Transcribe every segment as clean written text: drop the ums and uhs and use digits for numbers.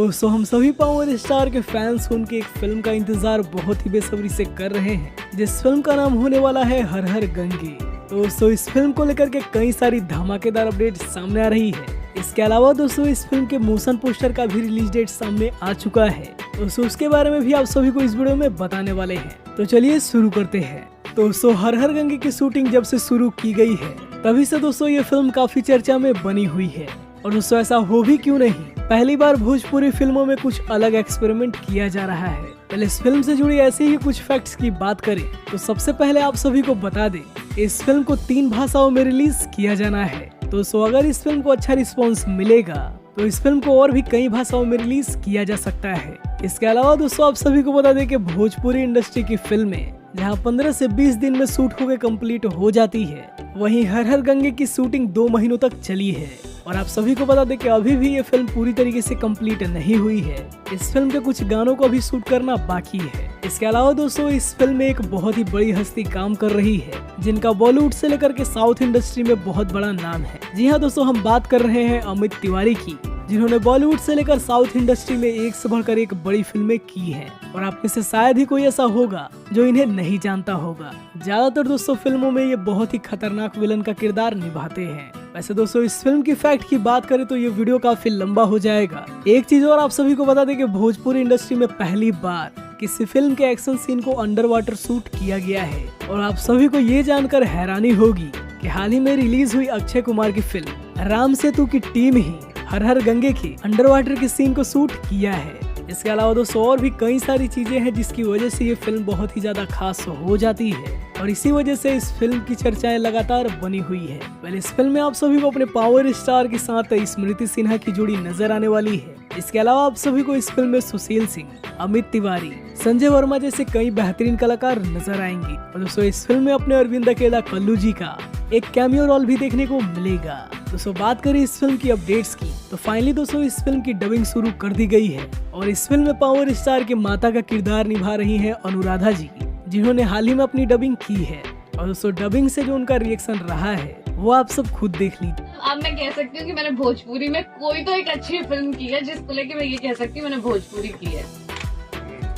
दोस्तों हम सभी पावर स्टार के फैंस उनकी एक फिल्म का इंतजार बहुत ही बेसब्री से कर रहे हैं, जिस फिल्म का नाम होने वाला है हर हर गंगे। दोस्तों इस फिल्म को लेकर के कई सारी धमाकेदार अपडेट सामने आ रही है। इसके अलावा दोस्तों इस फिल्म के मोशन पोस्टर का भी रिलीज डेट सामने आ चुका है। दोस्तों उसके बारे में भी आप सभी को इस वीडियो में बताने वाले हैं। तो चलिए शुरू करते हैं। दोस्तों हर हर गंगे की शूटिंग जब से शुरू की गई है तभी से दोस्तों ये फिल्म काफी चर्चा में बनी हुई है। और दोस्तों ऐसा हो भी क्यों नहीं, पहली बार भोजपुरी फिल्मों में कुछ अलग एक्सपेरिमेंट किया जा रहा है। पहले इस फिल्म से जुड़ी ऐसे ही कुछ फैक्ट्स की बात करें तो सबसे पहले आप सभी को बता दें इस फिल्म को 3 भाषाओं में रिलीज किया जाना है। दोस्तों अगर इस फिल्म को अच्छा रिस्पॉन्स मिलेगा तो इस फिल्म को और भी कई भाषाओं में रिलीज किया जा सकता है। इसके अलावा दोस्तों आप सभी को बता दें कि भोजपुरी इंडस्ट्री की फिल्में जहां 15 से 20 दिन में शूट होकर कंप्लीट हो जाती है, वहीं हर हर गंगे की शूटिंग 2 महीनों तक चली है। और आप सभी को बता दें कि अभी भी ये फिल्म पूरी तरीके से कंप्लीट नहीं हुई है। इस फिल्म के कुछ गानों को भी शूट करना बाकी है। इसके अलावा दोस्तों इस फिल्म में एक बहुत ही बड़ी हस्ती काम कर रही है, जिनका बॉलीवुड से लेकर के साउथ इंडस्ट्री में बहुत बड़ा नाम है। जी हाँ दोस्तों, हम बात कर रहे हैं अमित तिवारी की, जिन्होंने बॉलीवुड से लेकर साउथ इंडस्ट्री में एक से बढ़कर एक बड़ी फिल्में की हैं। और आप में से शायद ही कोई ऐसा होगा जो इन्हें नहीं जानता होगा। ज्यादातर दोस्तों फिल्मों में ये बहुत ही खतरनाक विलन का किरदार निभाते हैं। वैसे दोस्तों इस फिल्म की फैक्ट की बात करें तो ये वीडियो काफी लंबा हो जाएगा। एक चीज और आप सभी को बता दें कि भोजपुरी इंडस्ट्री में पहली बार किसी फिल्म के एक्शन सीन को अंडर वाटर शूट किया गया है। और आप सभी को ये जानकर हैरानी होगी कि हाल ही में रिलीज हुई अक्षय कुमार की फिल्म राम सेतु की टीम ही हर हर गंगे के अंडर वाटर के सीन को शूट किया है। इसके अलावा दोस्तों और भी कई सारी चीजें हैं जिसकी वजह से ये फिल्म बहुत ही ज्यादा खास हो जाती है। और इसी वजह से इस फिल्म की चर्चाएं लगातार बनी हुई है। पहले इस फिल्म में आप सभी को अपने पावर स्टार के साथ स्मृति सिन्हा की जोड़ी नजर आने वाली है। इसके अलावा आप सभी को इस फिल्म में सुशील सिंह, अमित तिवारी, संजय वर्मा जैसे कई बेहतरीन कलाकार नजर आएंगे। और दोस्तों इस फिल्म में अपने अरविंद अकेला कल्लू जी का एक कैमियो रोल भी देखने को मिलेगा। दोस्तों बात करें इस फिल्म की अपडेट्स की तो फाइनली दोस्तों इस फिल्म की डबिंग शुरू कर दी गई है। और इस फिल्म में पावर स्टार के माता का किरदार निभा रही है अनुराधा जी, जिन्होंने हाल ही में अपनी डबिंग की है। और दोस्तों डबिंग से जो उनका रिएक्शन रहा है वो आप सब खुद देख लीजिए। अब मैं कह सकती हूँ कि मैंने भोजपुरी में कोई तो एक अच्छी फिल्म की है, जिसको लेके मैं ये कह सकती हूँ मैंने भोजपुरी की है।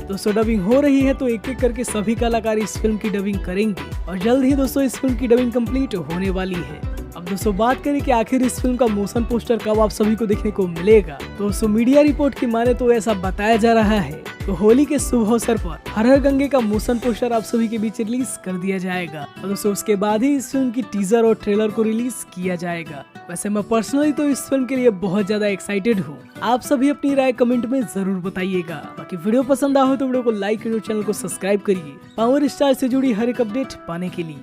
दोस्तों डबिंग हो रही है तो एक एक करके सभी कलाकार इस फिल्म की डबिंग करेंगे और जल्द ही दोस्तों इस फिल्म की डबिंग कंप्लीट होने वाली है। अब दोस्तों बात करें कि आखिर इस फिल्म का मोशन पोस्टर कब आप सभी को देखने को मिलेगा। दोस्तों मीडिया रिपोर्ट की माने तो ऐसा बताया जा रहा है तो होली के शुभ अवसर पर हर हर गंगे का मोशन पोस्टर आप सभी के बीच रिलीज कर दिया जाएगा। और दोस्तों उसके बाद ही इस फिल्म की टीजर और ट्रेलर को रिलीज किया जाएगा। वैसे मैं पर्सनली तो इस फिल्म के लिए बहुत ज्यादा एक्साइटेड हूँ। आप सभी अपनी राय कमेंट में जरूर बताइएगा। बाकी वीडियो पसंद आए तो वीडियो को लाइक करिए, चैनल को सब्सक्राइब करिए पावर स्टार से जुड़ी हर एक अपडेट पाने के लिए।